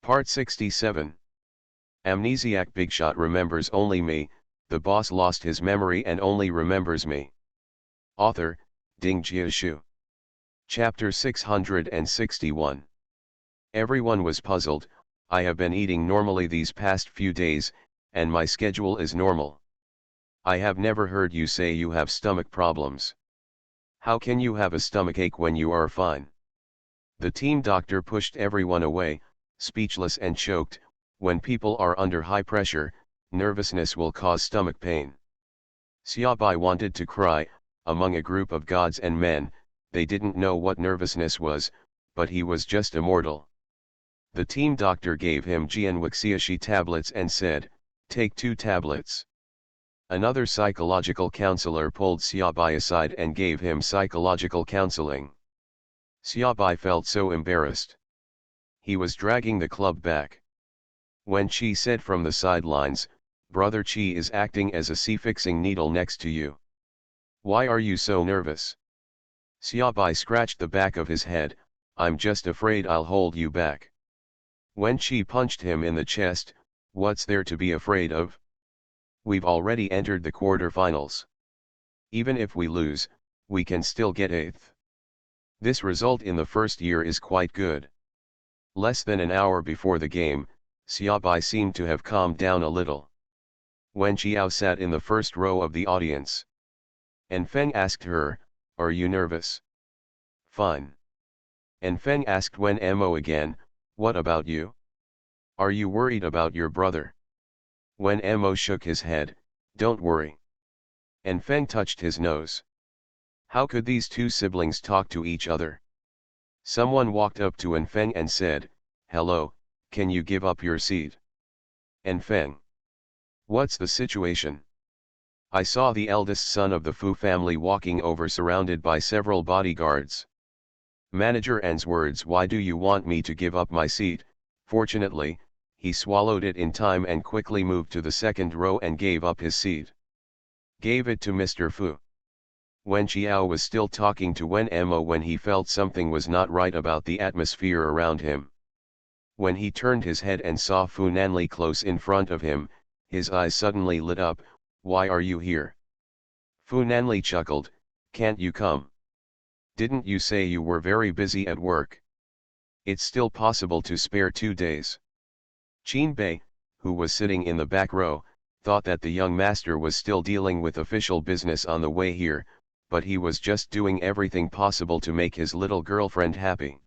Part 67. Amnesiac Bigshot remembers only me, the boss lost his memory and only remembers me. Author, Ding Jiashu. Chapter 661. Everyone was puzzled. I have been eating normally these past few days, and my schedule is normal. I have never heard you say you have stomach problems. How can you have a stomachache when you are fine? The team doctor pushed everyone away, speechless and choked. When people are under high pressure, nervousness will cause stomach pain. Xiaobai wanted to cry. Among a group of gods and men, they didn't know what nervousness was, but he was just immortal. The team doctor gave him Jianwuxiashi tablets and said, "Take 2 tablets." Another psychological counselor pulled Xiaobai aside and gave him psychological counseling. Xiaobai felt so embarrassed. He was dragging the club back. When Qi said from the sidelines, "Brother Qi is acting as a C-fixing needle next to you. Why are you so nervous?" Xiaobai scratched the back of his head. "I'm just afraid I'll hold you back." When Qi punched him in the chest, "What's there to be afraid of? We've already entered the quarterfinals. Even if we lose, we can still get 8th. This result in the first year is quite good." Less than an hour before the game, Xiaobai seemed to have calmed down a little. Wen Qiao sat in the first row of the audience. En Feng asked her, "Are you nervous?" "Fine." En Feng asked Wen Mo again, "What about you? Are you worried about your brother?" Wen Mo shook his head, "Don't worry." En Feng touched his nose. How could these two siblings talk to each other? Someone walked up to En Feng and said, "Hello, can you give up your seat?" En Feng. "What's the situation?" "I saw the eldest son of the Fu family walking over surrounded by several bodyguards." Manager N's words, "Why do you want me to give up my seat?" Fortunately, he swallowed it in time and quickly moved to the second row and gave up his seat. "Gave it to Mr. Fu." Wen Qiao was still talking to Wen Mo when he felt something was not right about the atmosphere around him. When he turned his head and saw Fu Nanli close in front of him, his eyes suddenly lit up. "Why are you here?" Fu Nanli chuckled, "Can't you come? Didn't you say you were very busy at work? It's still possible to spare 2 days. Qin Bei, who was sitting in the back row, thought that the young master was still dealing with official business on the way here, but he was just doing everything possible to make his little girlfriend happy.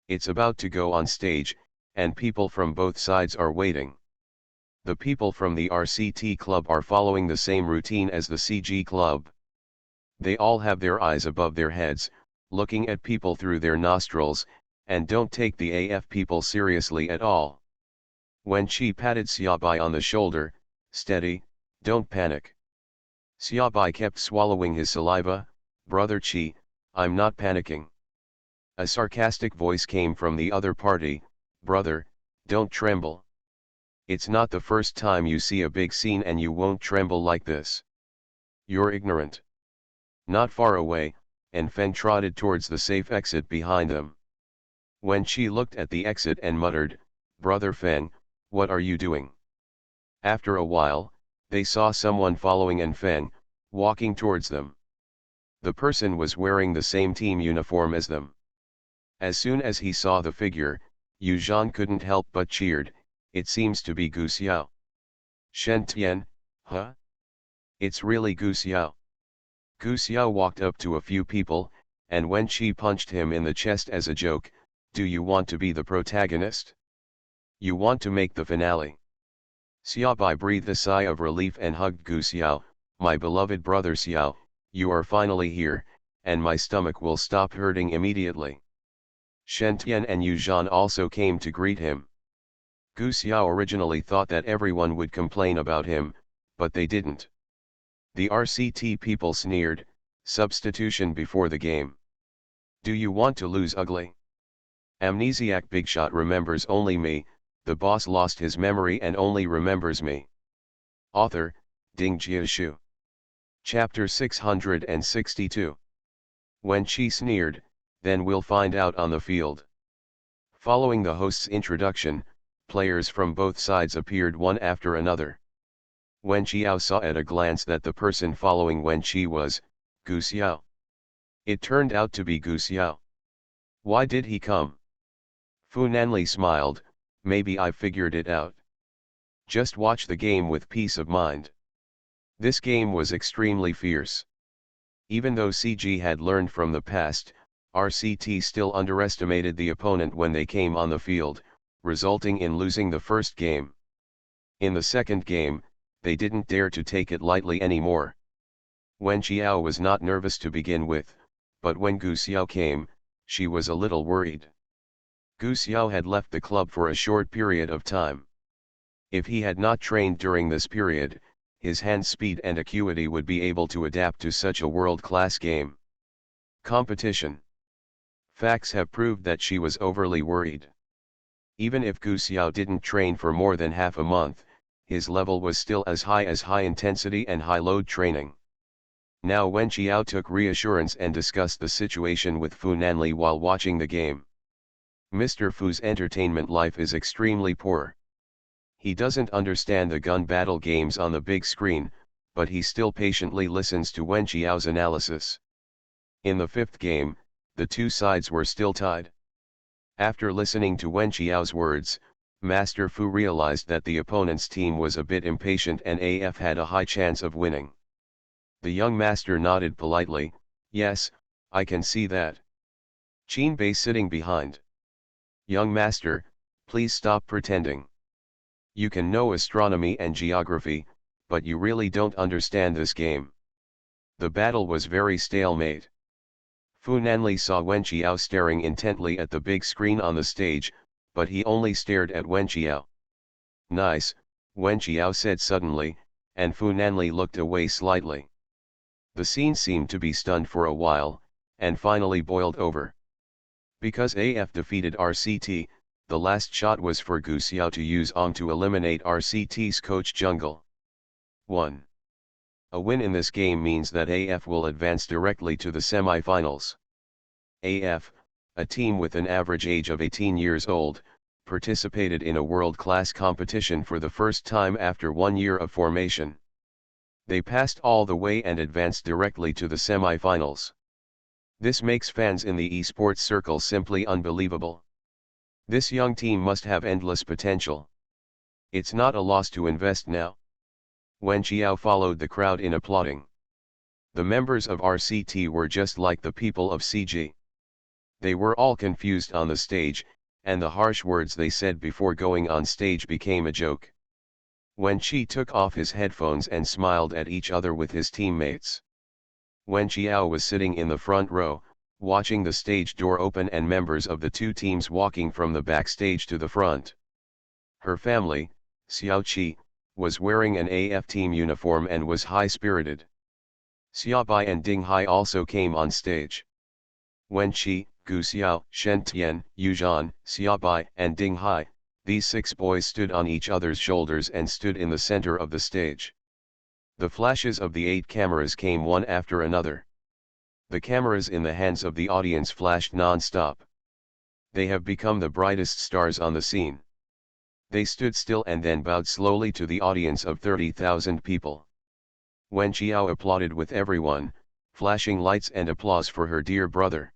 It's about to go on stage, and people from both sides are waiting. The people from the RCT club are following the same routine as the CG club. They all have their eyes above their heads, looking at people through their nostrils, and don't take the AF people seriously at all." When Qi patted Xiaobai on the shoulder, "Steady, don't panic." Xiaobai kept swallowing his saliva. "Brother Qi, I'm not panicking." A sarcastic voice came from the other party, "Brother, don't tremble. It's not the first time you see a big scene and you won't tremble like this. You're ignorant." Not far away, En Feng trotted towards the safe exit behind them. When Qi looked at the exit and muttered, "Brother Feng, what are you doing?" After a while, they saw someone following En Feng, walking towards them. The person was wearing the same team uniform as them. As soon as he saw the figure, Yu Zhan couldn't help but cheered. "It seems to be Gu Xiao." "Shen Tian, huh? It's really Gu Xiao." Gu Xiao walked up to a few people, and when Qi punched him in the chest as a joke, "Do you want to be the protagonist? You want to make the finale?" Xiaobai breathed a sigh of relief and hugged Gu Xiao. "My beloved brother Xiao, you are finally here, and my stomach will stop hurting immediately." Shen Tian and Yu Zhan also came to greet him. Gu Xiao originally thought that everyone would complain about him, but they didn't. The RCT people sneered, "Substitution before the game. Do you want to lose ugly?" Amnesiac Bigshot remembers only me, the boss lost his memory and only remembers me. Author, Ding Jiashu. Chapter 662. When Qi sneered, "Then we'll find out on the field." Following the host's introduction, Players from both sides appeared one after another. Wen Qiao saw at a glance that the person following Wen Qi was Gu Xiao. It turned out to be Gu Xiao. Why did he come? Fu Nanli smiled, maybe I figured it out. Just watch the game with peace of mind. This game was extremely fierce. Even though CG had learned from the past, RCT still underestimated the opponent when they came on the field, resulting in losing the first game. In the second game, they didn't dare to take it lightly anymore. Wen Qiao was not nervous to begin with, but when Gu Xiao came, she was a little worried. Gu Xiao had left the club for a short period of time. If he had not trained during this period, his hand speed and acuity would be able to adapt to such a world-class game. Competition. Facts have proved that she was overly worried. Even if Gu Xiao didn't train for more than half a month, his level was still as high-intensity and high-load training. Now Wen Qiao took reassurance and discussed the situation with Fu Nanli while watching the game. Mr. Fu's entertainment life is extremely poor. He doesn't understand the gun battle games on the big screen, but he still patiently listens to Wen Qiao's analysis. In the fifth game, the two sides were still tied. After listening to Wen Qiao's words, Master Fu realized that the opponent's team was a bit impatient and AF had a high chance of winning. The young master nodded politely, yes, I can see that. Qin Bei sitting behind. Young master, please stop pretending. You can know astronomy and geography, but you really don't understand this game. The battle was very stalemate. Fu Nanli saw Wen Qiao staring intently at the big screen on the stage, but he only stared at Wen Qiao. Nice, Wen Qiao said suddenly, and Fu Nanli looked away slightly. The scene seemed to be stunned for a while, and finally boiled over. Because AF defeated RCT, the last shot was for Gu Xiao to use Ong to eliminate RCT's coach Jungle. 1. A win in this game means that AF will advance directly to the semi-finals. AF, a team with an average age of 18 years old, participated in a world-class competition for the first time after 1 year of formation. They passed all the way and advanced directly to the semi-finals. This makes fans in the esports circle simply unbelievable. This young team must have endless potential. It's not a loss to invest now. Wen Qiao followed the crowd in applauding. The members of RCT were just like the people of CG. They were all confused on the stage, and the harsh words they said before going on stage became a joke. Wen Qi took off his headphones and smiled at each other with his teammates. Wen Qiao was sitting in the front row, watching the stage door open and members of the two teams walking from the backstage to the front. Her family, Xiao Qi, was wearing an AF team uniform and was high-spirited. Xia Bai and Ding Hai also came on stage. Wen Qi, Gu Xiao, Shen Tian, Yu Zhan, Xia Bai and Ding Hai, these 6 boys stood on each other's shoulders and stood in the center of the stage. The flashes of the 8 cameras came one after another. The cameras in the hands of the audience flashed non-stop. They have become the brightest stars on the scene. They stood still and then bowed slowly to the audience of 30,000 people. Wen Qiao applauded with everyone, flashing lights and applause for her dear brother.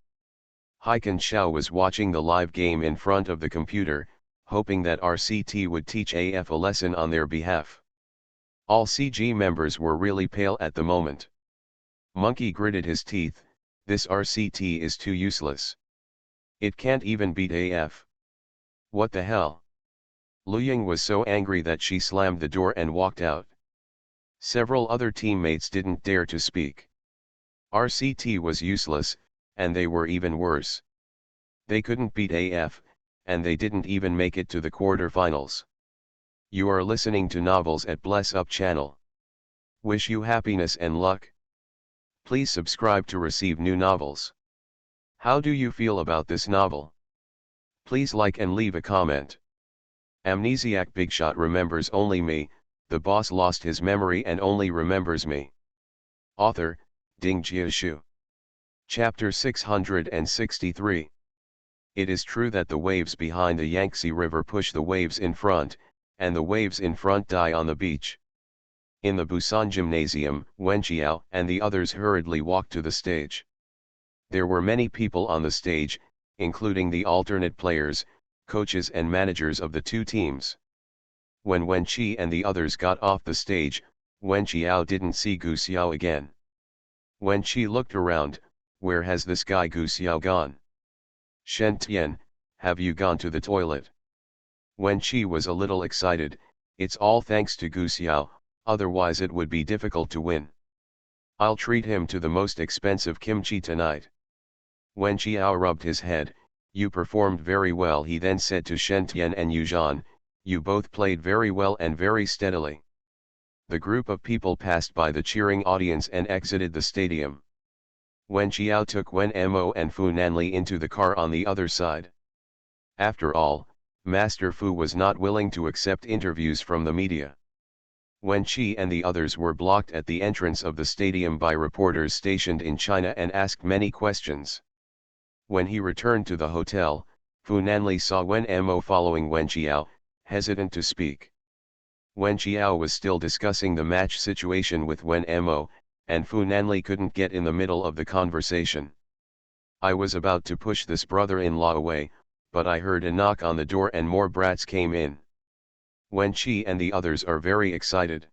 Haikan Xiao was watching the live game in front of the computer, hoping that RCT would teach AF a lesson on their behalf. All CG members were really pale at the moment. Monkey gritted his teeth, this RCT is too useless. It can't even beat AF. What the hell? Luying was so angry that she slammed the door and walked out. Several other teammates didn't dare to speak. RCT was useless, and they were even worse. They couldn't beat AF, and they didn't even make it to the quarter-finals. You are listening to Novels at Bless Up channel. Wish you happiness and luck. Please subscribe to receive new novels. How do you feel about this novel? Please like and leave a comment. Amnesiac Bigshot remembers only me, the boss lost his memory and only remembers me. Author, Ding Jiashu. Chapter 663. It is true that the waves behind the Yangtze River push the waves in front, and the waves in front die on the beach. In the Busan gymnasium, Wen Qiao and the others hurriedly walked to the stage. There were many people on the stage, including the alternate players, coaches and managers of the two teams. When Wen Qi and the others got off the stage, Wen Qiao didn't see Gu Xiao again. Wen Qi looked around, where has this guy Gu Xiao gone? Shen Tian, have you gone to the toilet? Wen Qi was a little excited, it's all thanks to Gu Xiao, otherwise it would be difficult to win. I'll treat him to the most expensive kimchi tonight. Wen Qiao rubbed his head, you performed very well, he then said to Shen Tian and Yu Zhan, you both played very well and very steadily. The group of people passed by the cheering audience and exited the stadium. Wen Qiao took Wen Mo and Fu Nanli into the car on the other side. After all, Master Fu was not willing to accept interviews from the media. Wen Qi and the others were blocked at the entrance of the stadium by reporters stationed in China and asked many questions. When he returned to the hotel, Fu Nanli saw Wen Mo following Wen Qiao, hesitant to speak. Wen Qiao was still discussing the match situation with Wen Mo, and Fu Nanli couldn't get in the middle of the conversation. I was about to push this brother-in-law away, but I heard a knock on the door and more brats came in. Wen Qi and the others are very excited.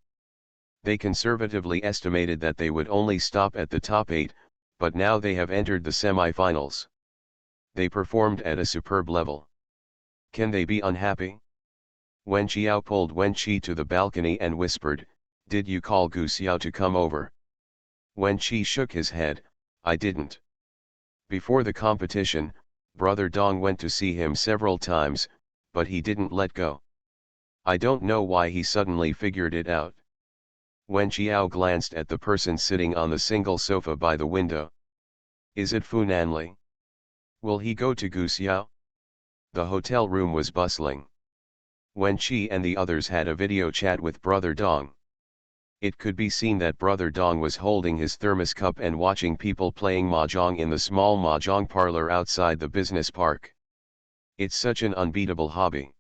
They conservatively estimated that they would only stop at the top 8, but now they have entered the semi-finals. They performed at a superb level. Can they be unhappy? Wen Qiao pulled Wen Qi to the balcony and whispered, did you call Gu Xiao to come over? Wen Qi shook his head, I didn't. Before the competition, Brother Dong went to see him several times, but he didn't let go. I don't know why he suddenly figured it out. Wen Qiao glanced at the person sitting on the single sofa by the window. Is it Fu Nanli? Will he go to Gu Xiao? The hotel room was bustling. Wen Qi and the others had a video chat with Brother Dong. It could be seen that Brother Dong was holding his thermos cup and watching people playing mahjong in the small mahjong parlor outside the business park. It's such an unbeatable hobby.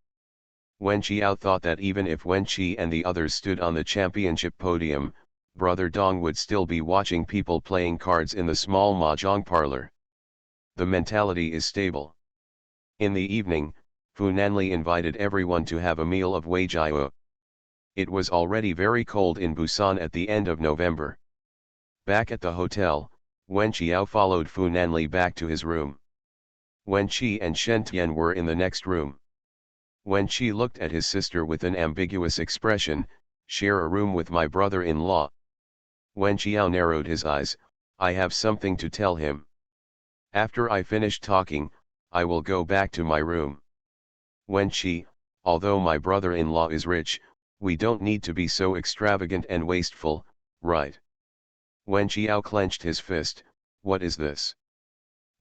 Wen Qiao thought that even if Wen Qi and the others stood on the championship podium, Brother Dong would still be watching people playing cards in the small mahjong parlor. The mentality is stable. In the evening, Fu Nanli invited everyone to have a meal of weijiao. It was already very cold in Busan at the end of November. Back at the hotel, Wen Qiao followed Fu Nanli back to his room. Wen Qi and Shen Tian were in the next room. Wen Qi looked at his sister with an ambiguous expression, share a room with my brother-in-law. Wen Qiao narrowed his eyes, I have something to tell him. After I finish talking, I will go back to my room. Wen Qi, although my brother-in-law is rich, we don't need to be so extravagant and wasteful, right? Wen Qiao clenched his fist, what is this?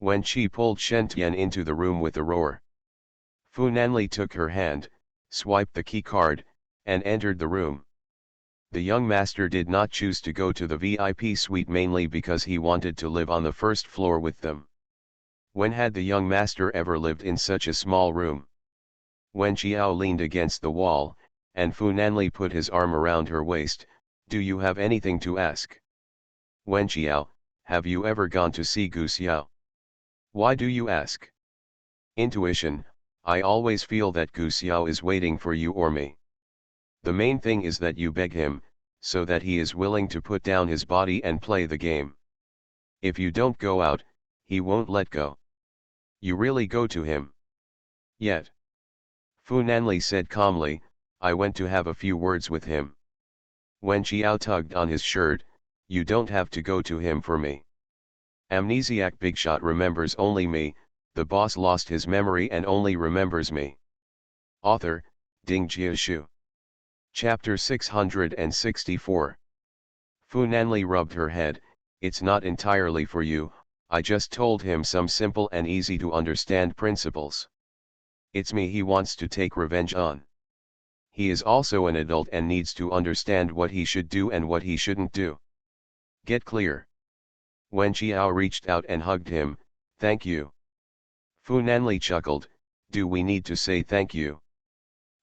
Wen Qi pulled Shen Tian into the room with a roar. Fu Nanli took her hand, swiped the key card, and entered the room. The young master did not choose to go to the VIP suite mainly because he wanted to live on the first floor with them. When had the young master ever lived in such a small room? Wen Qiao leaned against the wall, and Fu Nanli put his arm around her waist, do you have anything to ask? Wen Qiao, have you ever gone to see Gu Xiao? Why do you ask? Intuition, I always feel that Gu Xiao is waiting for you or me. The main thing is that you beg him, so that he is willing to put down his body and play the game. If you don't go out, he won't let go. You really go to him? Yet. Fu Nanli said calmly, I went to have a few words with him. Wen Qiao tugged on his shirt, you don't have to go to him for me. Amnesiac Bigshot remembers only me, the boss lost his memory and only remembers me. Author, Ding Jiashu. Chapter 664. Fu Nanli rubbed her head, it's not entirely for you, I just told him some simple and easy to understand principles. It's me he wants to take revenge on. He is also an adult and needs to understand what he should do and what he shouldn't do. Get clear. Wen Qiao reached out and hugged him, thank you. Fu Nanli chuckled, do we need to say thank you?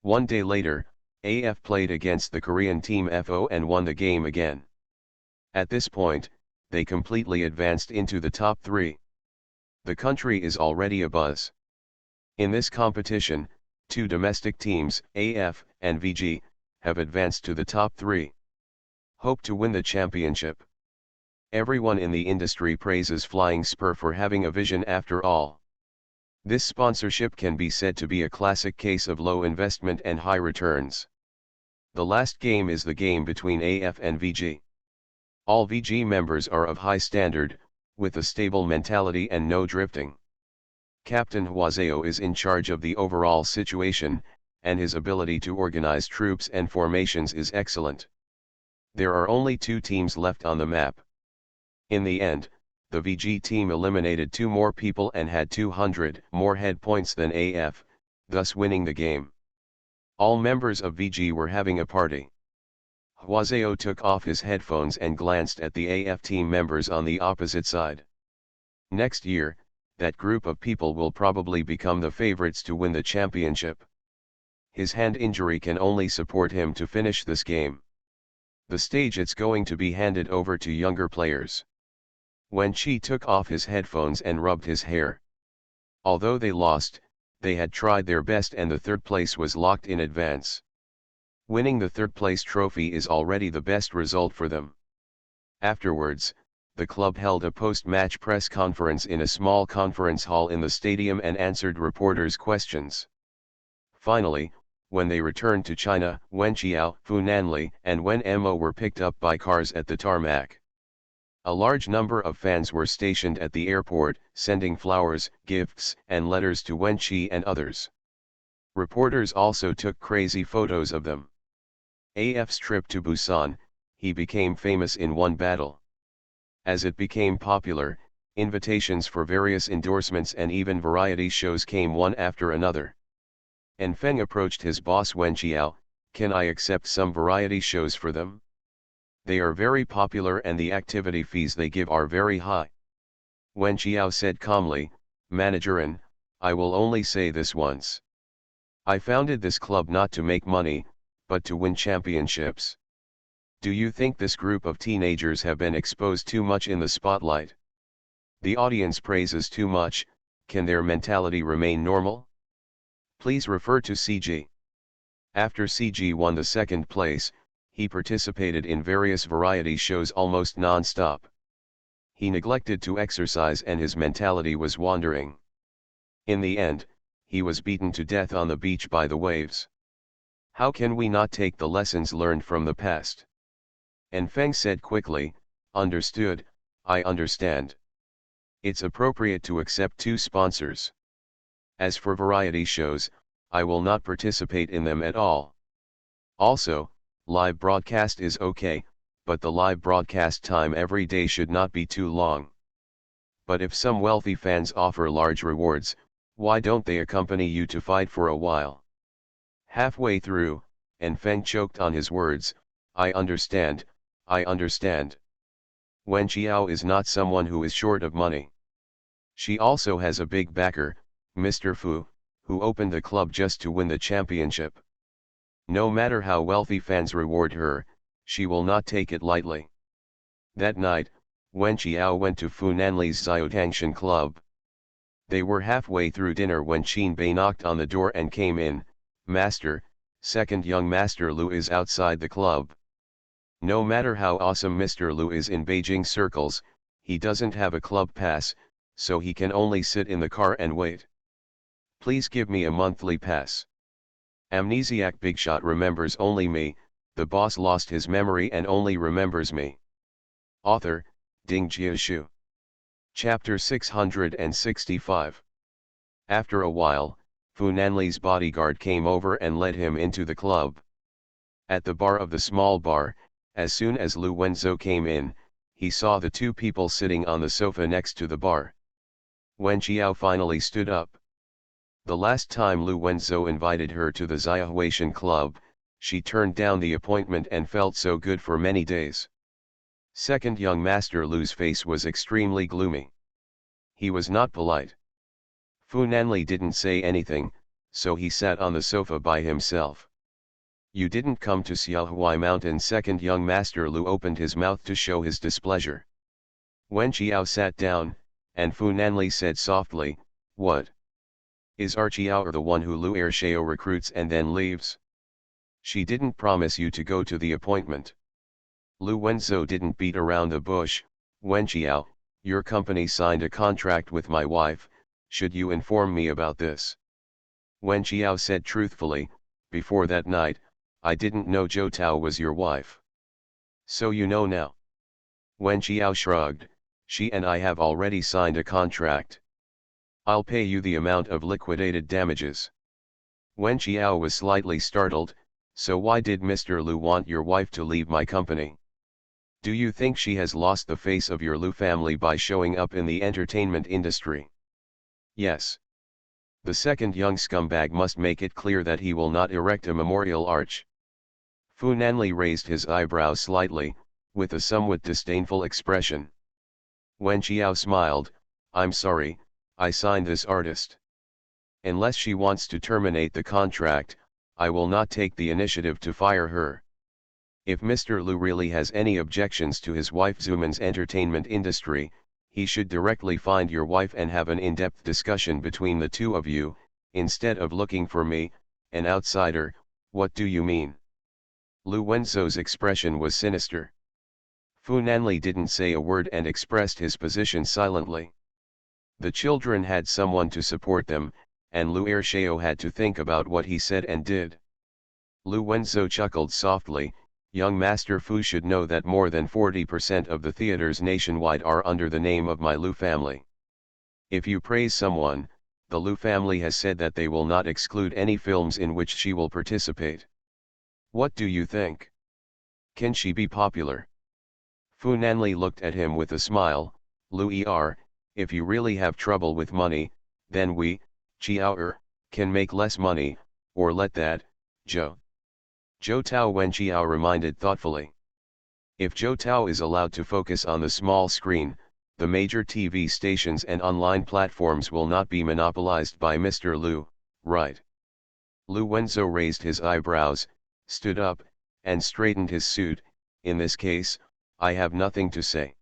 One day later, AF played against the Korean team FO and won the game again. At this point, they completely advanced into the top 3. The country is already abuzz. In this competition, 2 domestic teams, AF and VG, have advanced to the top 3. Hope to win the championship. Everyone in the industry praises Flying Spur for having a vision after all. This sponsorship can be said to be a classic case of low investment and high returns. The last game is the game between AF and VG. All VG members are of high standard, with a stable mentality and no drifting. Captain Hwaseo is in charge of the overall situation, and his ability to organize troops and formations is excellent. There are only 2 teams left on the map. In the end, the VG team eliminated 2 more people and had 200 more head points than AF, thus winning the game. All members of VG were having a party. Hwaseo took off his headphones and glanced at the AF team members on the opposite side. Next year, that group of people will probably become the favorites to win the championship. His hand injury can only support him to finish this game. The stage it's going to be handed over to younger players. Wen Chi took off his headphones and rubbed his hair. Although they lost, they had tried their best and the 3rd place was locked in advance. Winning the 3rd place trophy is already the best result for them. Afterwards, the club held a post-match press conference in a small conference hall in the stadium and answered reporters' questions. Finally, when they returned to China, Wen Qiao, Fu Nanli, and Wen Mo were picked up by cars at the tarmac. A large number of fans were stationed at the airport, sending flowers, gifts, and letters to Wen Qi and others. Reporters also took crazy photos of them. AF's trip to Busan, he became famous in one battle. As it became popular, invitations for various endorsements and even variety shows came one after another. En Feng approached his boss Wen Qiao, can I accept some variety shows for them? They are very popular and the activity fees they give are very high. Wen Qiao said calmly, Managerin, I will only say this once. I founded this club not to make money, but to win championships. Do you think this group of teenagers have been exposed too much in the spotlight? The audience praises too much, can their mentality remain normal? Please refer to CG. After CG won the 2nd place, he participated in various variety shows almost non-stop. He neglected to exercise and his mentality was wandering. In the end, he was beaten to death on the beach by the waves. How can we not take the lessons learned from the past? En Feng said quickly, understood, I understand. It's appropriate to accept 2 sponsors. As for variety shows, I will not participate in them at all. Also, live broadcast is okay, but the live broadcast time every day should not be too long. But if some wealthy fans offer large rewards, why don't they accompany you to fight for a while? Halfway through, En Feng choked on his words, I understand, I understand. Wen Qiao is not someone who is short of money. She also has a big backer, Mr. Fu, who opened the club just to win the championship. No matter how wealthy fans reward her, she will not take it lightly. That night, Wen Qiao went to Fu Nanli's Xiaotangshan club. They were halfway through dinner when Qin Bei knocked on the door and came in, Master, 2nd young Master Lu is outside the club. No matter how awesome Mr. Lu is in Beijing circles, he doesn't have a club pass, so he can only sit in the car and wait. Please give me a monthly pass. Amnesiac Bigshot remembers only me, the boss lost his memory and only remembers me. Author, Ding Jiashu. Chapter 665. After a while, Fu Nanli's bodyguard came over and led him into the club. At the bar of the small bar, as soon as Lu Wenzhou came in, he saw the 2 people sitting on the sofa next to the bar. Wen Qiao finally stood up. The last time Lu Wenzhou invited her to the Xiaohuishan club, she turned down the appointment and felt so good for many days. 2nd young Master Lu's face was extremely gloomy. He was not polite. Fu Nanli didn't say anything, so he sat on the sofa by himself. You didn't come to Xiaohui Mountain. Second young master Lu opened his mouth to show his displeasure. Wen Qiao sat down, and Fu Nanli said softly, "What? Is Archiao the one who Lu Ershao recruits and then leaves? She didn't promise you to go to the appointment." Lu Wenzhou didn't beat around the bush. "Wen Qiao, your company signed a contract with my wife, should you inform me about this?" Wen Qiao said truthfully, "Before that night, I didn't know Zhou Tao was your wife. So you know now." Wen Qiao shrugged, "She and I have already signed a contract. I'll pay you the amount of liquidated damages." Wen Qiao was slightly startled, "So why did Mr. Lu want your wife to leave my company? Do you think she has lost the face of your Lu family by showing up in the entertainment industry?" "Yes. The second young scumbag must make it clear that he will not erect a memorial arch." Fu Nanli raised his eyebrows slightly, with a somewhat disdainful expression. Wen Qiao smiled, "I'm sorry, I signed this artist. Unless she wants to terminate the contract, I will not take the initiative to fire her. If Mr. Lu really has any objections to his wife Zuman's entertainment industry, he should directly find your wife and have an in-depth discussion between the two of you, instead of looking for me, an outsider." "What do you mean?" Lu Wenzhou's expression was sinister. Fu Nanli didn't say a word and expressed his position silently. The children had someone to support them, and Lu Ershao had to think about what he said and did. Lu Wenzhou chuckled softly, "Young Master Fu should know that more than 40% of the theaters nationwide are under the name of my Lu family. If you praise someone, the Lu family has said that they will not exclude any films in which she will participate. What do you think? Can she be popular?" Fu Nanli looked at him with a smile, "Lu if you really have trouble with money, then we, Qiao can make less money, or let that, Zhou Tao." Wen Qiao reminded thoughtfully. "If Zhou Tao is allowed to focus on the small screen, the major TV stations and online platforms will not be monopolized by Mr. Lu, right?" Lu Wenzhou raised his eyebrows, stood up, and straightened his suit. "In this case, I have nothing to say."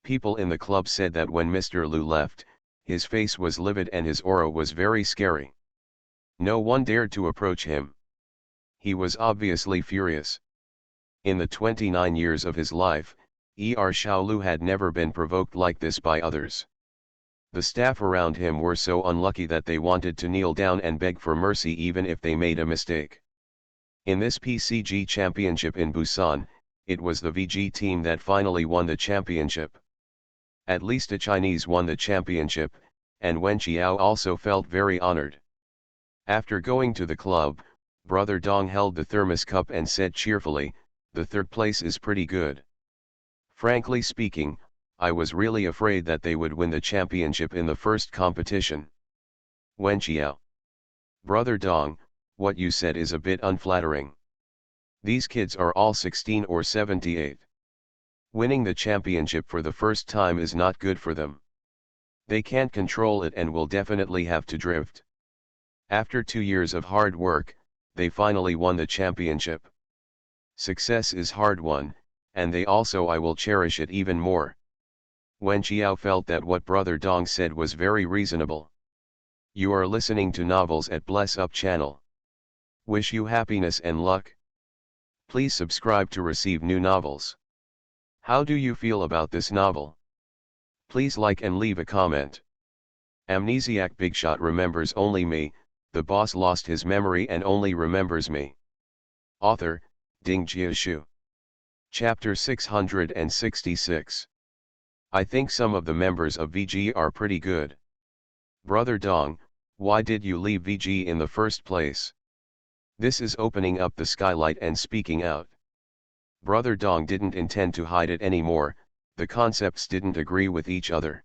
People in the club said that when Mr. Lu left, his face was livid and his aura was very scary. No one dared to approach him. He was obviously furious. In the 29 years of his life, Xiaolu had never been provoked like this by others. The staff around him were so unlucky that they wanted to kneel down and beg for mercy even if they made a mistake. In this PCG championship in Busan, it was the VG team that finally won the championship. At least a Chinese won the championship, and Wen Qiao also felt very honored. After going to the club, Brother Dong held the thermos cup and said cheerfully, "The third place is pretty good. Frankly speaking, I was really afraid that they would win the championship in the first competition." Wen Qiao. "Brother Dong, what you said is a bit unflattering. These kids are all 16 or 78. Winning the championship for the first time is not good for them. They can't control it and will definitely have to drift. After 2 years of hard work, they finally won the championship. Success is hard won, and I will cherish it even more." Wen Qiao felt that what Brother Dong said was very reasonable. You are listening to Novels at Bless Up channel. Wish you happiness and luck. Please subscribe to receive new novels. How do you feel about this novel? Please like and leave a comment. Amnesiac Bigshot remembers only me, the boss lost his memory and only remembers me. Author, Ding Jiashu. Chapter 666. I think some of the members of VG are pretty good. Brother Dong, why did you leave VG in the first place? This is opening up the skylight and speaking out. Brother Dong didn't intend to hide it anymore, the concepts didn't agree with each other.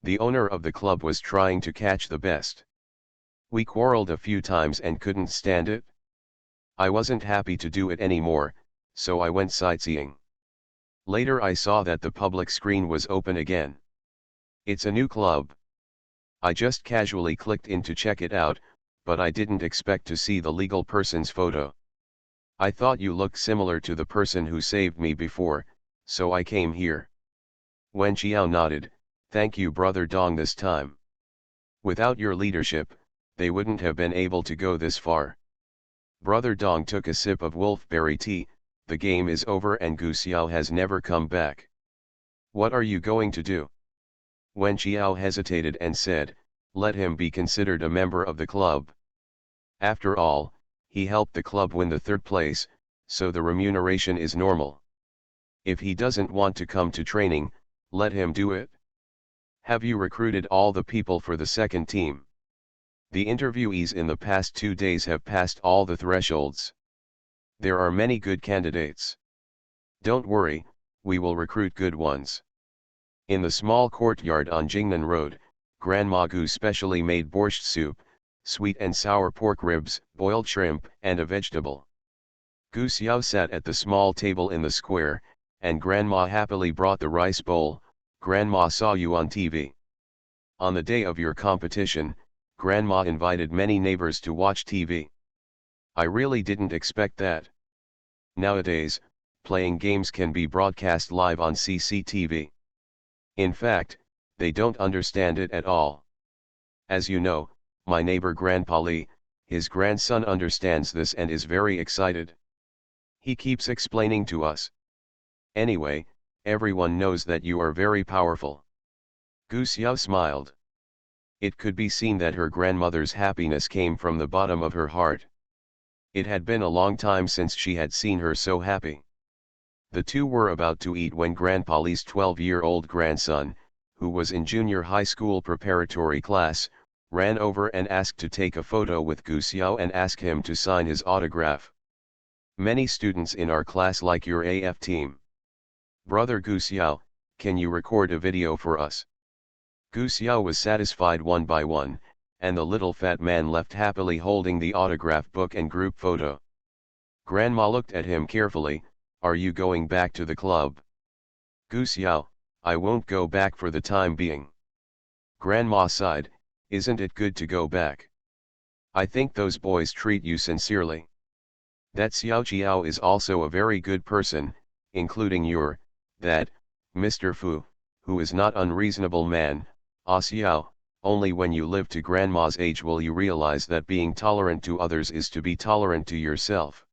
The owner of the club was trying to catch the best. We quarreled a few times and couldn't stand it. I wasn't happy to do it anymore, so I went sightseeing. Later I saw that the public screen was open again. It's a new club. I just casually clicked in to check it out, but I didn't expect to see the legal person's photo. I thought you looked similar to the person who saved me before, so I came here. Wen Xiao nodded, thank you Brother Dong this time. Without your leadership, they wouldn't have been able to go this far. Brother Dong took a sip of wolfberry tea, the game is over and Gu Xiao has never come back. What are you going to do? Wen Xiao hesitated and said, let him be considered a member of the club. After all, he helped the club win the third place, so the remuneration is normal. If he doesn't want to come to training, let him do it. Have you recruited all the people for the second team? The interviewees in the past 2 days have passed all the thresholds. There are many good candidates. Don't worry, we will recruit good ones. In the small courtyard on Jingnan Road, Grandma Gu specially made borscht soup, sweet and sour pork ribs, boiled shrimp, and a vegetable. Gu Xiao sat at the small table in the square, and Grandma happily brought the rice bowl. Grandma saw you on TV. On the day of your competition, Grandma invited many neighbors to watch TV. I really didn't expect that. Nowadays, playing games can be broadcast live on CCTV. In fact, they don't understand it at all. As you know, my neighbor Grandpa Li, his grandson understands this and is very excited. He keeps explaining to us. Anyway, everyone knows that you are very powerful. Gu Xiao smiled. It could be seen that her grandmother's happiness came from the bottom of her heart. It had been a long time since she had seen her so happy. The two were about to eat when Grandpa Li's 12-year-old grandson, who was in junior high school preparatory class, ran over and asked to take a photo with Gu Xiao and ask him to sign his autograph. Many students in our class like your AF team. Brother Gu Xiao, can you record a video for us? Gu Xiao was satisfied one by one, and the little fat man left happily holding the autograph book and group photo. Grandma looked at him carefully, are you going back to the club? Gu Xiao, I won't go back for the time being. Grandma sighed, isn't it good to go back? I think those boys treat you sincerely. That Xiao Qiao is also a very good person, including that, Mr. Fu, who is not unreasonable man. Xiao, only when you live to Grandma's age will you realize that being tolerant to others is to be tolerant to yourself.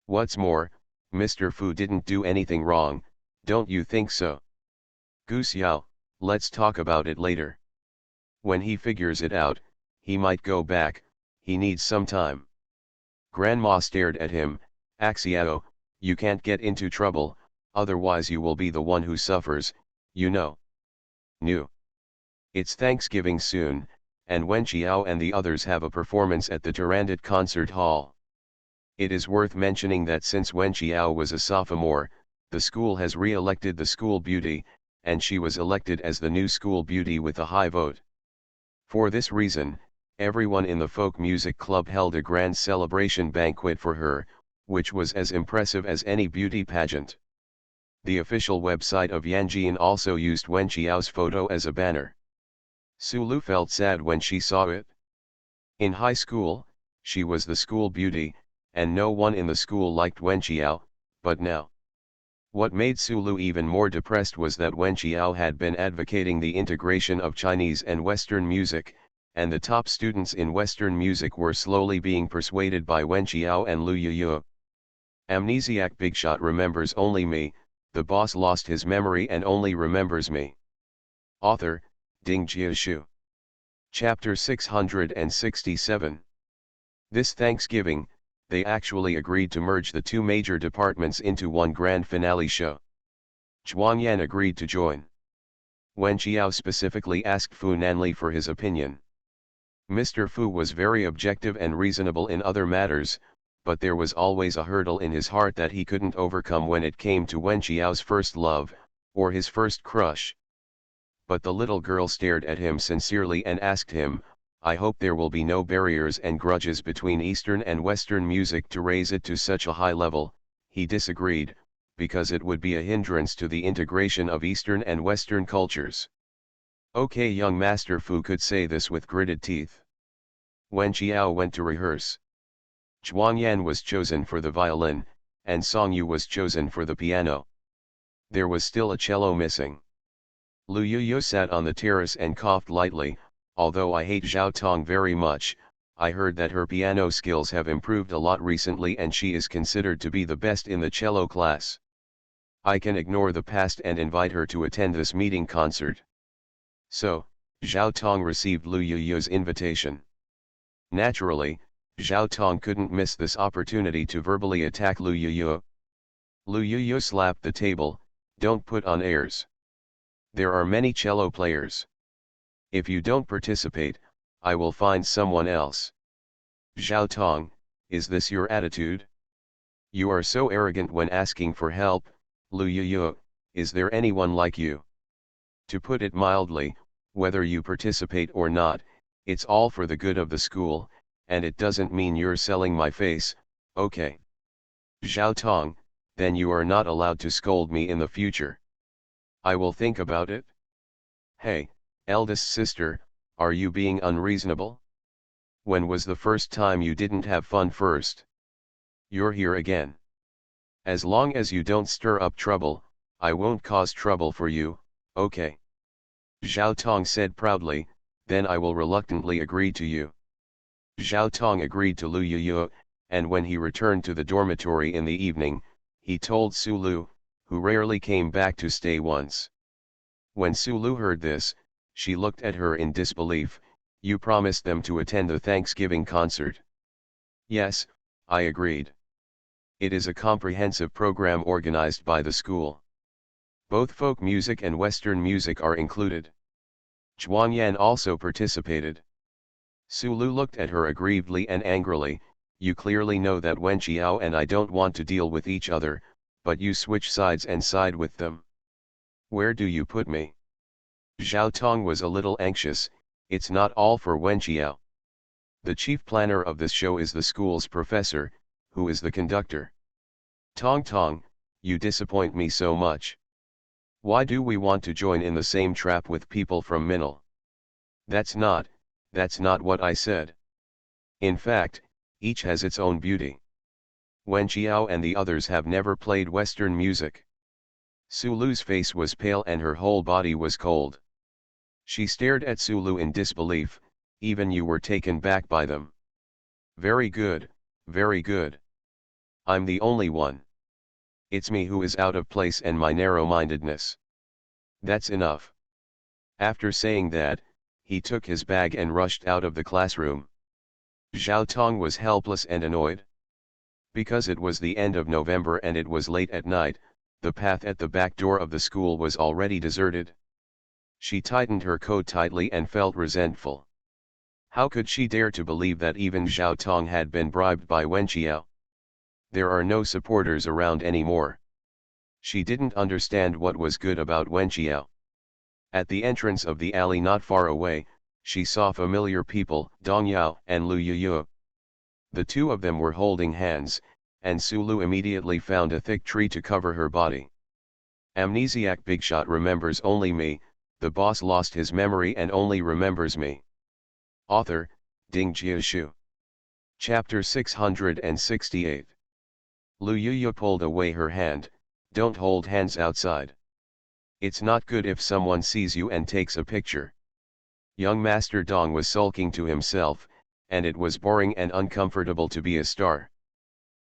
What's more, Mr. Fu didn't do anything wrong, don't you think so? Gu Xiao, let's talk about it later. When he figures it out, he might go back, he needs some time. Grandma stared at him, Xiao, you can't get into trouble, otherwise you will be the one who suffers, you know. Nu. It's Thanksgiving soon, and Wen Xiao and the others have a performance at the Durandot Concert Hall. It is worth mentioning that since Wen Xiao was a sophomore, the school has re-elected the school beauty, and she was elected as the new school beauty with a high vote. For this reason, everyone in the folk music club held a grand celebration banquet for her, which was as impressive as any beauty pageant. The official website of Yanjian also used Wen Xiao's photo as a banner. Sulu felt sad when she saw it. In high school, she was the school beauty, and no one in the school liked Wen Xiao, but now. What made Sulu even more depressed was that Wen Xiao had been advocating the integration of Chinese and Western music, and the top students in Western music were slowly being persuaded by Wen Xiao and Lu Yuyu. Amnesiac Bigshot remembers only me, the boss lost his memory and only remembers me. Author, Ding Jiashu. Chapter 667. This Thanksgiving, they actually agreed to merge the two major departments into one grand finale show. Zhuang Yan agreed to join. Wen Xiao specifically asked Fu Nanli for his opinion. Mr. Fu was very objective and reasonable in other matters, but there was always a hurdle in his heart that he couldn't overcome when it came to Wen Xiao's first love, or his first crush. But the little girl stared at him sincerely and asked him, I hope there will be no barriers and grudges between Eastern and Western music to raise it to such a high level. He disagreed, because it would be a hindrance to the integration of Eastern and Western cultures. Okay, young Master Fu could say this with gritted teeth. Wen Qiao went to rehearse. Zhuang Yan was chosen for the violin, and Song Yu was chosen for the piano. There was still a cello missing. Lu Yuyu sat on the terrace and coughed lightly. Although I hate Zhao Tong very much, I heard that her piano skills have improved a lot recently and she is considered to be the best in the cello class. I can ignore the past and invite her to attend this meeting concert. So, Zhao Tong received Lu Yuyu's invitation. Naturally, Zhao Tong couldn't miss this opportunity to verbally attack Lu Yuyu. Lu Yuyu slapped the table. Don't put on airs. There are many cello players. If you don't participate, I will find someone else. Zhao Tong, is this your attitude? You are so arrogant when asking for help. Lu Yuyu, is there anyone like you? To put it mildly, whether you participate or not, it's all for the good of the school, and it doesn't mean you're selling my face, okay? Zhao Tong, then you are not allowed to scold me in the future. I will think about it. Hey, eldest sister, are you being unreasonable? When was the first time you didn't have fun first? You're here again. As long as you don't stir up trouble, I won't cause trouble for you, okay? Zhao Tong said proudly, then I will reluctantly agree to you. Zhao Tong agreed to Lu Yuyu, and when he returned to the dormitory in the evening, he told Su Lu, who rarely came back to stay once. When Su Lu heard this, she looked at her in disbelief. You promised them to attend the Thanksgiving concert. Yes, I agreed. It is a comprehensive program organized by the school. Both folk music and Western music are included. Zhuang Yan also participated. Su Lu looked at her aggrievedly and angrily. You clearly know that Wen Qiao and I don't want to deal with each other, but you switch sides and side with them. Where do you put me? Zhao Tong was a little anxious. It's not all for Wen Qiao. The chief planner of this show is the school's professor, who is the conductor. Tong Tong, you disappoint me so much. Why do we want to join in the same trap with people from Minil? That's not what I said. In fact, each has its own beauty. Wen Qiao and the others have never played Western music. Su Lu's face was pale and her whole body was cold. She stared at Su Lu in disbelief. Even you were taken back by them. Very good, very good. I'm the only one. It's me who is out of place and my narrow-mindedness. That's enough. After saying that, he took his bag and rushed out of the classroom. Zhao Tong was helpless and annoyed. Because it was the end of November and it was late at night, the path at the back door of the school was already deserted. She tightened her coat tightly and felt resentful. How could she dare to believe that even Zhao Tong had been bribed by Wen Qiao? There are no supporters around anymore. She didn't understand what was good about Wen Qiao. At the entrance of the alley not far away, she saw familiar people, Dong Yao and Lu Yuyu. The two of them were holding hands, and Su Lu immediately found a thick tree to cover her body. Amnesiac Bigshot remembers only me. The boss lost his memory and only remembers me. Author, Ding Jiashu. Chapter 668. Lu Yuyu pulled away her hand. Don't hold hands outside. It's not good if someone sees you and takes a picture. Young Master Dong was sulking to himself, and it was boring and uncomfortable to be a star.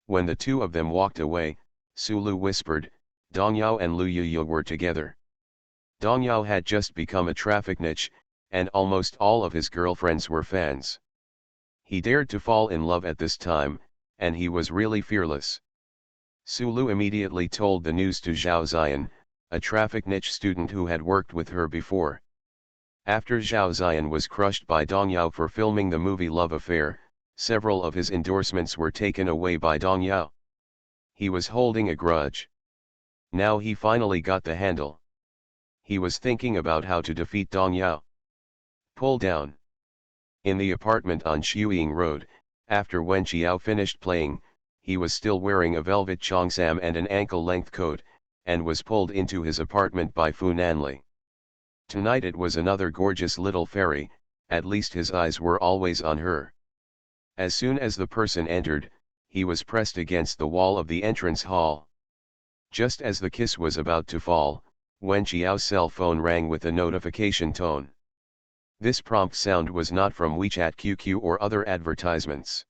When the two of them walked away, Su Lu whispered, Dong Yao and Lu Yuyu were together. Dong Yao had just become a traffic niche, and almost all of his girlfriends were fans. He dared to fall in love at this time, and he was really fearless. Su Lu immediately told the news to Zhao Ziyan, a traffic niche student who had worked with her before. After Zhao Ziyan was crushed by Dong Yao for filming the movie Love Affair, several of his endorsements were taken away by Dong Yao. He was holding a grudge. Now he finally got the handle. He was thinking about how to defeat Dong Yao. Pull down. In the apartment on Shuiying Road, after Wen Qiao finished playing, he was still wearing a velvet cheongsam and an ankle-length coat, and was pulled into his apartment by Fu Nanli. Tonight it was another gorgeous little fairy, at least his eyes were always on her. As soon as the person entered, he was pressed against the wall of the entrance hall. Just as the kiss was about to fall, Wen Qiao's cell phone rang with a notification tone. This prompt sound was not from WeChat QQ or other advertisements.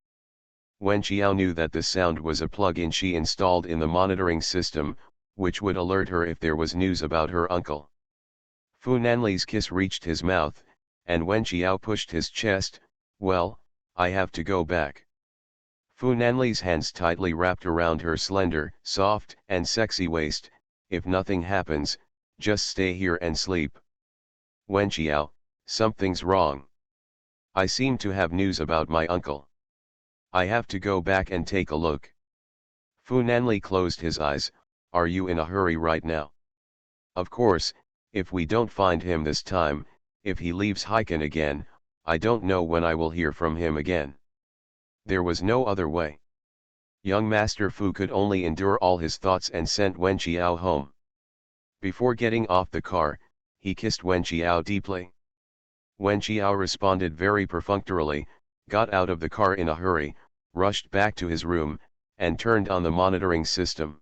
Wen Qiao knew that this sound was a plug-in she installed in the monitoring system, which would alert her if there was news about her uncle. Fu Nanli's kiss reached his mouth, and Wen Qiao pushed his chest. "Well, I have to go back." Fu Nanli's hands tightly wrapped around her slender, soft, and sexy waist. "If nothing happens, just stay here and sleep." "Wen Qiao, something's wrong. I seem to have news about my uncle. I have to go back and take a look." Fu Nanli closed his eyes. "Are you in a hurry right now?" "Of course, if we don't find him this time, if he leaves Hiken again, I don't know when I will hear from him again." There was no other way. Young Master Fu could only endure all his thoughts and sent Wen Qiao home. Before getting off the car, he kissed Wen Qiao deeply. Wen Qiao responded very perfunctorily, got out of the car in a hurry, rushed back to his room, and turned on the monitoring system.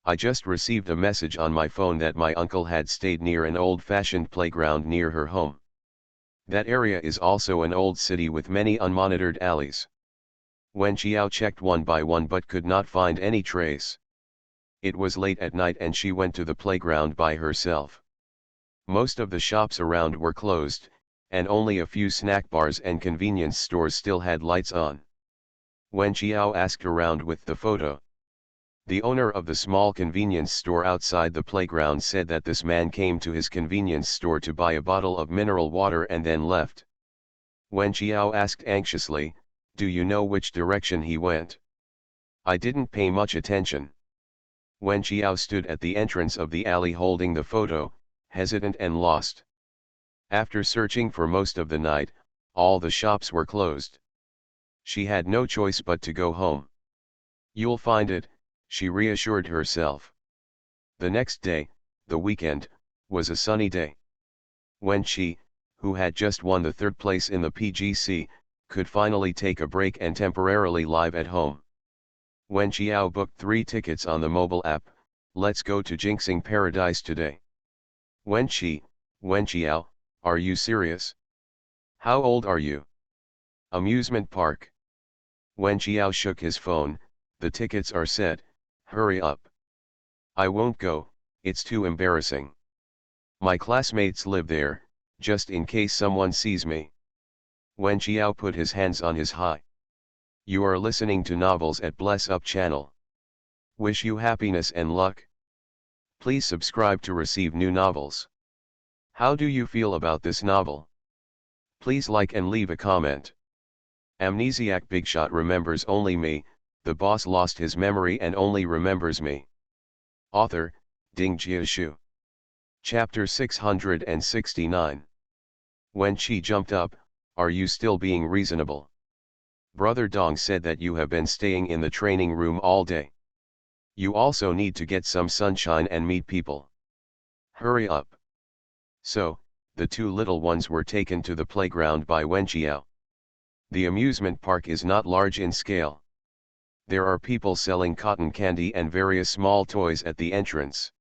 "I just received a message on my phone that my uncle had stayed near an old-fashioned playground near her home. That area is also an old city with many unmonitored alleys." Wen Qiao checked one by one but could not find any trace. It was late at night and she went to the playground by herself. Most of the shops around were closed, and only a few snack bars and convenience stores still had lights on. Wen Qiao asked around with the photo. The owner of the small convenience store outside the playground said that this man came to his convenience store to buy a bottle of mineral water and then left. Wen Qiao asked anxiously, "Do you know which direction he went?" "I didn't pay much attention." Wen Qiao stood at the entrance of the alley holding the photo, hesitant and lost. After searching for most of the night, all the shops were closed. She had no choice but to go home. "You'll find it," she reassured herself. The next day, the weekend, was a sunny day. Wen Qi, who had just won the third place in the PGC, could finally take a break and temporarily live at home. Wen Qiao booked 3 tickets on the mobile app. "Let's go to Jinxing Paradise today." Wen Qiao, are you serious? How old are you? Amusement park. Wen Qiao shook his phone. "The tickets are set, hurry up." "I won't go, it's too embarrassing. My classmates live there, just in case someone sees me." Wen Qiao put his hands on his high. "You are listening to novels at Bless Up channel. Wish you happiness and luck. Please subscribe to receive new novels. How do you feel about this novel? Please like and leave a comment." Amnesiac Bigshot remembers only me, the boss lost his memory and only remembers me. Author, Ding Jiashu. Chapter 669. Wen Qi jumped up. "Are you still being reasonable? Brother Dong said that you have been staying in the training room all day. You also need to get some sunshine and meet people. Hurry up." So, the 2 little ones were taken to the playground by Wen Qiao. The amusement park is not large in scale. There are people selling cotton candy and various small toys at the entrance.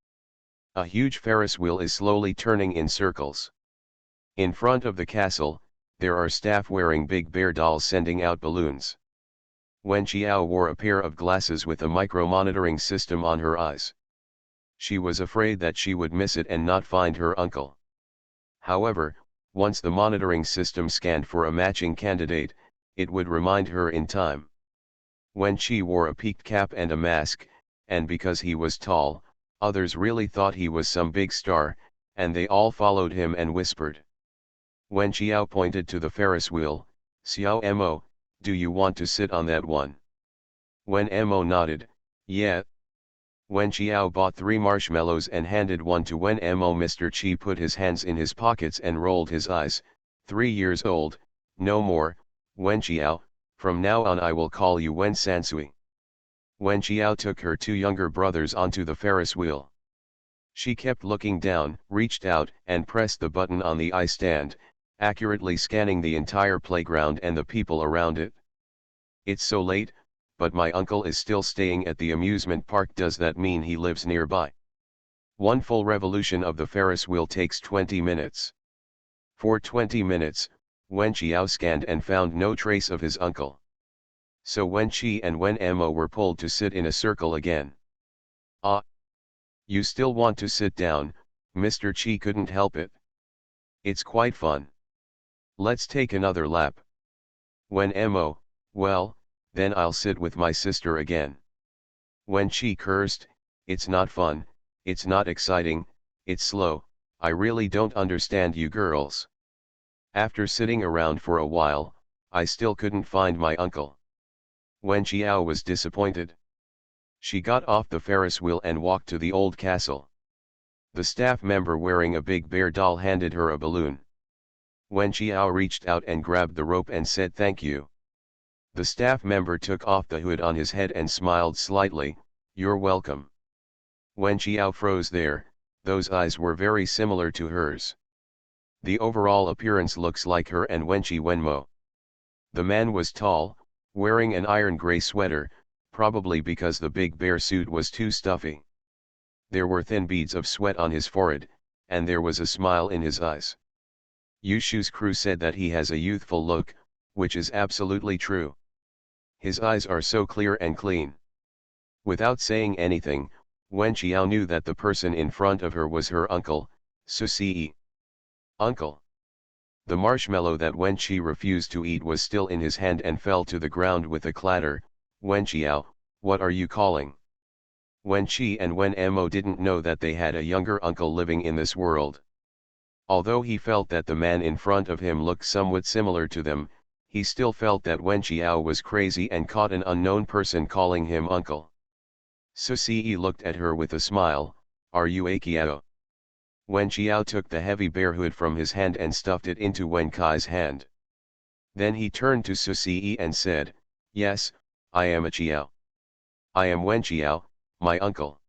A huge Ferris wheel is slowly turning in circles. In front of the castle, there are staff wearing big bear dolls sending out balloons. Wen Qiao wore a pair of glasses with a micro-monitoring system on her eyes. She was afraid that she would miss it and not find her uncle. However, once the monitoring system scanned for a matching candidate, it would remind her in time. Wen Qi wore a peaked cap and a mask, and because he was tall, others really thought he was some big star, and they all followed him and whispered. Wen Qiao pointed to the Ferris wheel. "Xiao Mo, do you want to sit on that one?" Wen Mo nodded, "Yeah." Wen Qiao bought 3 marshmallows and handed one to Wen Mo. Mr. Qi put his hands in his pockets and rolled his eyes. 3 years old, no more, Wen Qiao, from now on I will call you Wen Sansui." Wen Qiao took her 2 younger brothers onto the Ferris wheel. She kept looking down, reached out, and pressed the button on the ice stand, accurately scanning the entire playground and the people around it. It's so late, but my uncle is still staying at the amusement park. Does that mean he lives nearby? One full revolution of the Ferris wheel takes 20 minutes. For 20 minutes, Wen Qiao scanned and found no trace of his uncle. So Wen Qi and Wen Mo were pulled to sit in a circle again. Ah! You still want to sit down, Mr. Qi couldn't help it. It's quite fun. Let's take another lap. Wen Mo, well, then I'll sit with my sister again. Wen Qi cursed, it's not fun, it's not exciting, it's slow, I really don't understand you girls. After sitting around for a while, I still couldn't find my uncle. Wen Qiao was disappointed. She got off the Ferris wheel and walked to the old castle. The staff member wearing a big bear doll handed her a balloon. Wen Qiao reached out and grabbed the rope and said thank you. The staff member took off the hood on his head and smiled slightly, you're welcome. Wen Qiao froze there, those eyes were very similar to hers. The overall appearance looks like her and Wenqi Wenmo. The man was tall, wearing an iron gray sweater, probably because the big bear suit was too stuffy. There were thin beads of sweat on his forehead, and there was a smile in his eyes. Yushu's crew said that he has a youthful look, which is absolutely true. His eyes are so clear and clean. Without saying anything, Wen Qiao knew that the person in front of her was her uncle, Susi. Uncle. The marshmallow that Wen Qi refused to eat was still in his hand and fell to the ground with a clatter. Wen Qiao, what are you calling? Wen Qi and Wen Mo didn't know that they had a younger uncle living in this world. Although he felt that the man in front of him looked somewhat similar to them, he still felt that Wen Qiao was crazy and caught an unknown person calling him uncle. Susi looked at her with a smile, are you a Qiao? Wen Qiao took the heavy bear hood from his hand and stuffed it into Wen Kai's hand. Then he turned to Susi and said, yes, I am a Qiao. I am Wen Qiao, my uncle.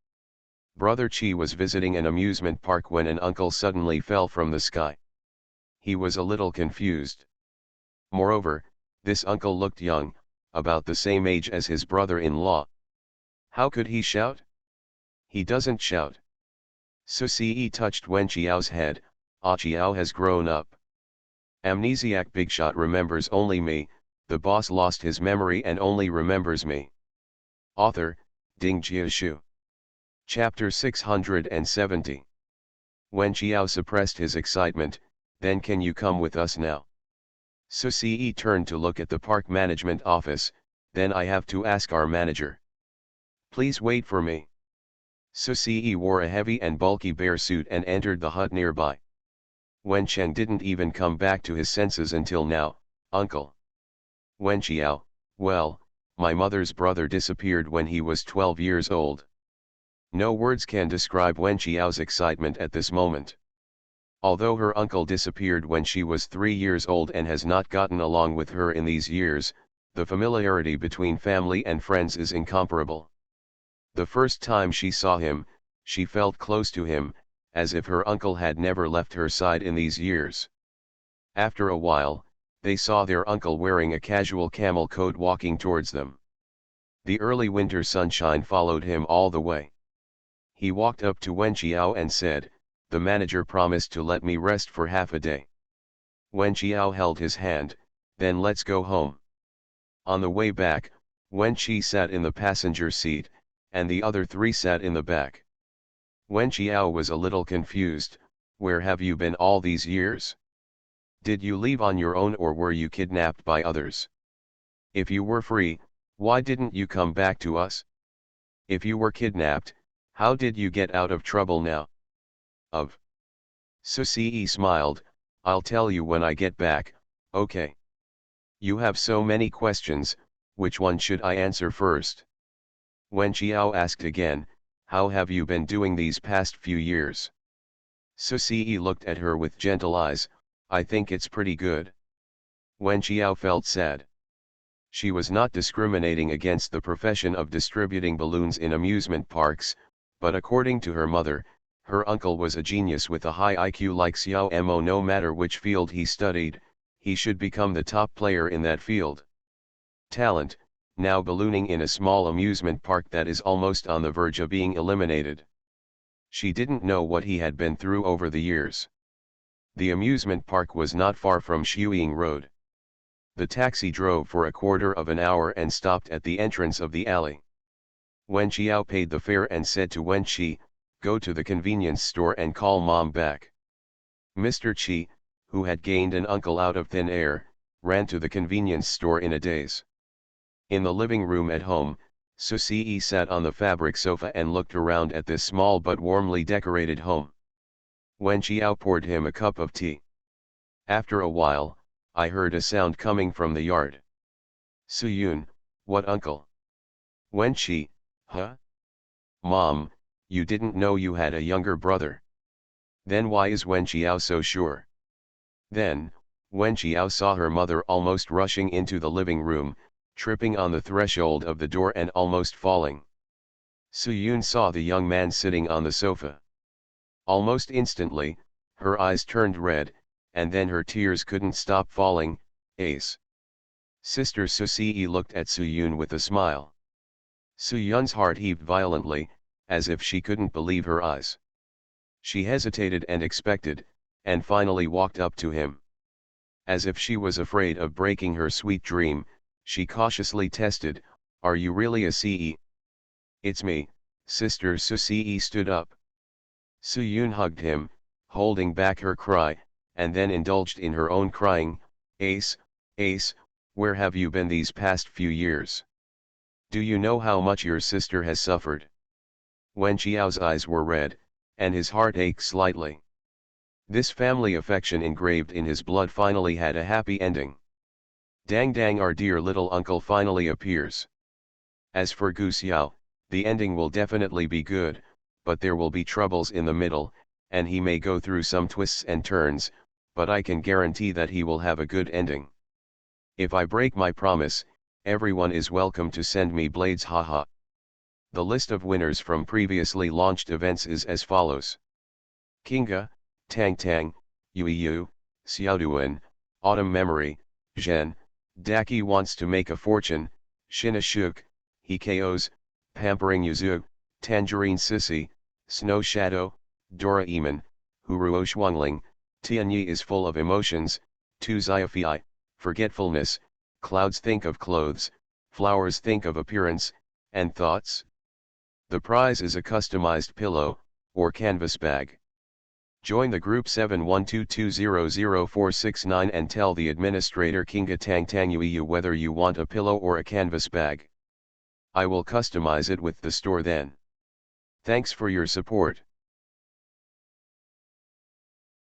Brother Qi was visiting an amusement park when an uncle suddenly fell from the sky. He was a little confused. Moreover, this uncle looked young, about the same age as his brother-in-law. How could he shout? He doesn't shout. Susi touched Wen Qiao's head, Ah Qiao has grown up. Amnesiac Bigshot remembers only me, the boss lost his memory and only remembers me. Author, Ding Jiashu. Chapter 670. Wen Qiao suppressed his excitement, then can you come with us now? Susi turned to look at the park management office, then I have to ask our manager. Please wait for me. Susi wore a heavy and bulky bear suit and entered the hut nearby. Wen Cheng didn't even come back to his senses until now, uncle. Wen Qiao, well, my mother's brother disappeared when he was 12 years old. No words can describe Wen Qiao's excitement at this moment. Although her uncle disappeared when she was 3 years old and has not gotten along with her in these years, the familiarity between family and friends is incomparable. The first time she saw him, she felt close to him, as if her uncle had never left her side in these years. After a while, they saw their uncle wearing a casual camel coat walking towards them. The early winter sunshine followed him all the way. He walked up to Wen Qiao and said, the manager promised to let me rest for half a day. Wen Qiao held his hand, then let's go home. On the way back, Wen Qi sat in the passenger seat, and the other three sat in the back. Wen Qiao was a little confused, where have you been all these years? Did you leave on your own or were you kidnapped by others? If you were free, why didn't you come back to us? If you were kidnapped, how did you get out of trouble now? Susi smiled, I'll tell you when I get back, okay. You have so many questions, which one should I answer first? Wen Qiao asked again, how have you been doing these past few years? Susi looked at her with gentle eyes, I think it's pretty good. Wen Qiao felt sad. She was not discriminating against the profession of distributing balloons in amusement parks, but according to her mother, Her uncle was a genius with a high IQ like Xiao Mo. No matter which field he studied, he should become the top player in that field. Talent, now ballooning in a small amusement park that is almost on the verge of being eliminated. She didn't know what he had been through over the years. The amusement park was not far from Shuiying Road. The taxi drove for a quarter of an hour and stopped at the entrance of the alley. Wen Qiao paid the fare and said to Wen Qi, "Go to the convenience store and call mom back." Mr. Qi, who had gained an uncle out of thin air, ran to the convenience store in a daze. In the living room at home, Susie sat on the fabric sofa and looked around at this small but warmly decorated home. Wen Qiao poured him a cup of tea. After a while, I heard a sound coming from the yard. Suyun, what uncle? Wen Qi, huh? Mom, you didn't know you had a younger brother. Then why is Wen Qiao so sure? Then, Wen Qiao saw her mother almost rushing into the living room, tripping on the threshold of the door and almost falling. Suyun saw the young man sitting on the sofa. Almost instantly, her eyes turned red, and then her tears couldn't stop falling. Ace. Sister Susie looked at Suyun with a smile. Suyun's heart heaved violently, as if she couldn't believe her eyes. She hesitated and expected, and finally walked up to him. As if she was afraid of breaking her sweet dream, she cautiously tested, "Are you really a CE?" "It's me." Sister Susie stood up. Suyun hugged him, holding back her cry, and then indulged in her own crying. "Ace, Ace, where have you been these past few years? Do you know how much your sister has suffered?" Wen Qiao's eyes were red, and his heart ached slightly. This family affection engraved in his blood finally had a happy ending. Dang dang, our dear little uncle finally appears. As for Gu Xiao, the ending will definitely be good, but there will be troubles in the middle, and he may go through some twists and turns, but I can guarantee that he will have a good ending. If I break my promise, everyone is welcome to send me blades, haha. The list of winners from previously launched events is as follows. Kinga, Tang Tang, Yui Yu, Xiaoduan, Autumn Memory, Zhen, Daki Wants to Make a Fortune, Shinashuk, Hikos, Pampering Yuzu, Tangerine Sissy, Snow Shadow, Dora Eamon, Huruo Shuangling, Tianyi is Full of Emotions, Tu Xiaofei, Forgetfulness, Clouds Think of Clothes, Flowers Think of Appearance, and Thoughts. The prize is a customized pillow, or canvas bag. Join the group 712200469 and tell the administrator Kinga Tang Tang Yui whether you want a pillow or a canvas bag. I will customize it with the store then. Thanks for your support.